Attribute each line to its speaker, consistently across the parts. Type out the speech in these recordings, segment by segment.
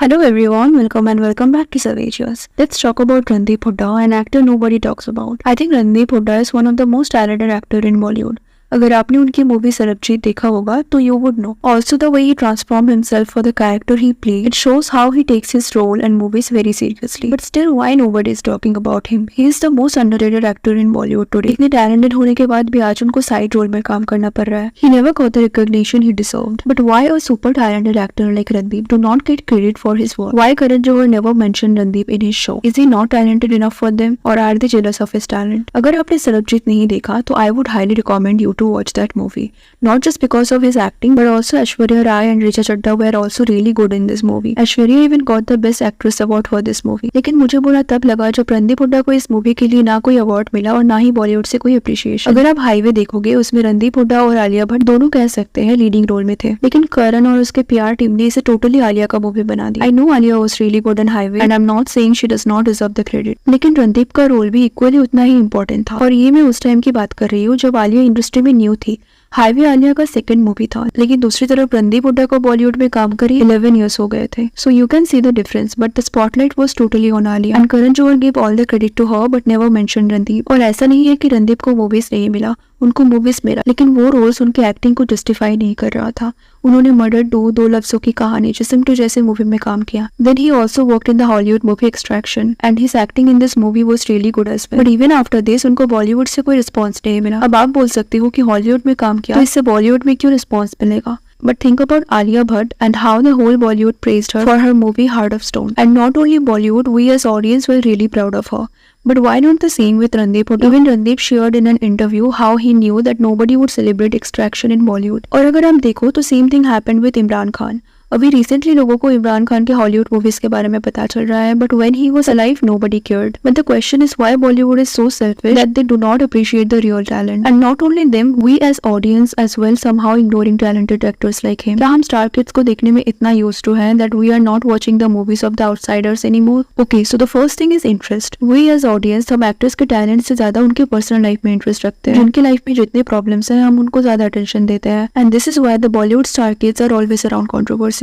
Speaker 1: Hello everyone, welcome back to Savages. Let's talk about Randeep Hooda, an actor nobody talks about. I think Randeep Hooda is one of the most talented actor in Bollywood. अगर आपने उनकी movie Sarabjit देखा होगा तो you would know. Also the way he transformed himself for the character he played, it shows how he takes his role and movies very seriously. But still why nobody is talking about him? He is the most underrated actor in Bollywood today. इतने talented होने के बाद भी आज उनको side role में काम करना पड़ रहा है. He never got the recognition he deserved. But why a super talented actor like Randeep do not get credit for his work? Why Karan Johar never mentioned Randeep in his show? Is he not talented enough for them or are they jealous of his talent? अगर आपने सरबजीत नहीं देखा तो I would highly recommend you to watch that movie. Not just because of his acting, but also Aishwarya Rai and Richa Chadda were also really good in this movie. Aishwarya even got the Best Actress award for this movie. लेकिन मुझे बुरा तब लगा जब रणदीप हुड्डा को इस movie के लिए ना कोई अवार्ड मिला और ना ही बॉलीवुड से कोई अप्रिशिएशन. अगर आप हाईवे देखोगे उसमें रणदीप हुड्डा और आलिया भट्ट दोनों कह सकते हैं लीडिंग रोल में थे, लेकिन करण और उसके पीआर टीम ने इसे टोटली आलिया का मूवी बना दिया. I know Alia was really good in highway and I am not saying she does not deserve the credit, लेकिन रणदीप का रोल भी इक्वली उतना ही इंपॉर्टेंट था. और ये मैं उस टाइम की बात कर रही हूँ जब आलिया इंडस्ट्री में न्यू थी. हाईवे आलिया का सेकंड मूवी था, लेकिन दूसरी तरफ रणदीप हुड्डा को बॉलीवुड में काम करे 11 इयर्स हो गए थे. So you can see the difference, but the spotlight was totally on Alia and Karan Johar give all the credit to her but never mention Randeep. और ऐसा नहीं है कि रणदीप को मूवीज नहीं मिला, उनको मूवीज मिला, लेकिन वो रोल्स उनके एक्टिंग को जस्टिफाई नहीं कर रहा था. उन्होंने मर्डर 2, 2 लफ्जों की कहानी, जिस्म 2 जैसे मूवी में काम किया. Then he also worked in the Hollywood movie Extraction and his acting in this movie was really good as well. But even after this उनको बॉलीवुड से कोई रिस्पॉन्स नहीं मिला. अब आप बोल सकते हो कि हॉलीवुड में काम किया तो इससे बॉलीवुड में क्यों रिस्पॉन्स मिलेगा. But think about Alia Bhatt and how the whole Bollywood praised her for her movie Heart of Stone. And not only Bollywood, we as audience were really proud of her. But why not the same with Randeep Hooda? Even Randeep shared in an interview how he knew that nobody would celebrate extraction in Bollywood. और अगर हम देखो तो same thing happened with Imran Khan. अभी recently लोगों को इमरान खान के Hollywood movies के बारे में पता चल रहा है, but when he was alive nobody cared. But the question is why Bollywood is so selfish that they do not appreciate the real talent. And not only them, we as audience as well somehow ignoring talented actors like him. क्या हम star kids को देखने में इतना used to हैं that we are not watching the movies of the outsiders anymore? Okay, so the first thing is interest. We as audience हम actors के talent से ज्यादा उनके पर्सनल लाइफ में इंटरेस्ट रखते हैं. जिनके लाइफ में जितने प्रॉब्लम्स हैं हम उनको ज्यादा अटेंशन देते हैं. And this is why the Bollywood star kids are always around controversies.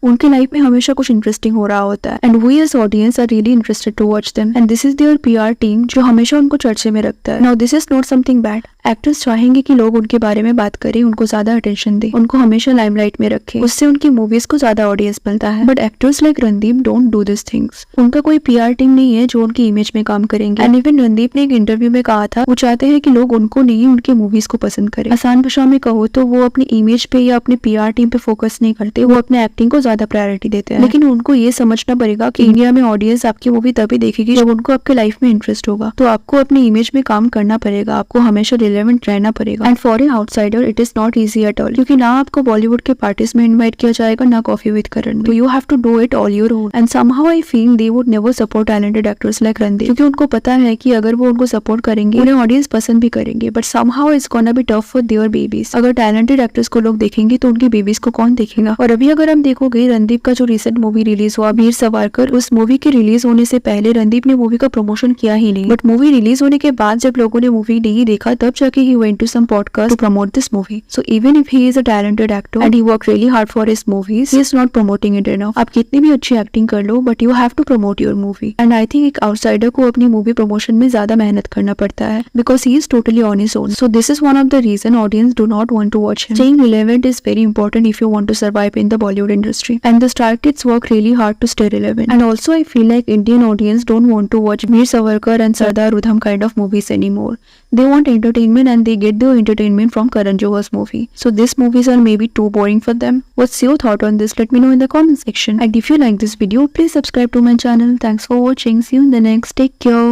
Speaker 1: उनके लाइफ में हमेशा कुछ इंटरेस्टिंग हो रहा होता है and we as audience are really interested to watch them. And this is their PR team जो हमेशा उनको चर्चे में रखता है. Now this is not something bad. Actors चाहेंगे कि लोग उनके बारे में बात करें, उनको ज्यादा अटेंशन दें, उनको हमेशा लाइमलाइट में रखें. उससे उनकी मूवीज को ज्यादा ऑडियंस मिलता है. But actors like Randeep don't do this things. उनका कोई पीआर टीम नहीं है जो उनकी इमेज में काम करेंगे. एंड इवन रणदीप ने एक इंटरव्यू में कहा था वो चाहते हैं कि लोग उनको नहीं उनके मूवीज को पसंद करें. आसान भाषा में कहो तो वो अपनी इमेज पे या अपने पीआर टीम पे फोकस नहीं करते, वो अपने एक्टिंग को ज्यादा प्रायोरिटी देते हैं. लेकिन उनको ये समझना पड़ेगा कि इंडिया में ऑडियंस आपकी मूवी तभी देखेगी जब उनको आपके लाइफ में इंटरेस्ट होगा. तो आपको अपनी इमेज में काम करना पड़ेगा, आपको हमेशा रिलेवेंट रहना पड़ेगा. And for an outsider it is not easy at all, क्योंकि ना आपको बॉलीवुड के पार्टीज में इनवाइट किया जाएगा ना कॉफी विद करण. तो you have to do it all your own. And somehow I feel they would never support talented actors like Randeep, क्योंकि उनको पता है कि अगर वो उनको सपोर्ट करेंगे उन्हें ऑडियंस पसंद भी करेंगे. But somehow it's gonna be tough for their babies. अगर टैलेंटेड एक्टर्स को लोग देखेंगे तो उनकी बेबीज को कौन देखेगा. और अभी अगर हम देखोगे रणदीप का जो रिसेंट मूवी रिलीज हुआ वीर सावरकर, उस मूवी के रिलीज होने से पहले रणदीप ने मूवी का प्रमोशन किया ही नहीं. बट मूवी रिलीज होने के बाद जब लोगों ने मूवी नहीं देखा तब जाके ही went to some podcast to promote this movie. So even if he is a talented actor and he worked really hard for his movies, he is not promoting it enough. आप कितनी भी अच्छी acting कर लो but you have to promote your movie. And I think एक outsider को अपनी movie promotion में ज्यादा मेहनत करना पड़ता है because he is totally on his own. So this is one of the reason audience do not want to watch him. Staying relevant is very important if you want to survive in the Bollywood industry. And the star kids work really hard to stay relevant. And also I feel like Indian audience don't want to watch Veer Savarkar and Sardar Udham kind of movies anymore. They want entertainment and they get their entertainment from Karan Johar's movie. So these movies are maybe too boring for them. What's your thought on this? Let me know in the comment section. And if you like this video, please subscribe to my channel. Thanks for watching. See you in the next. Take care.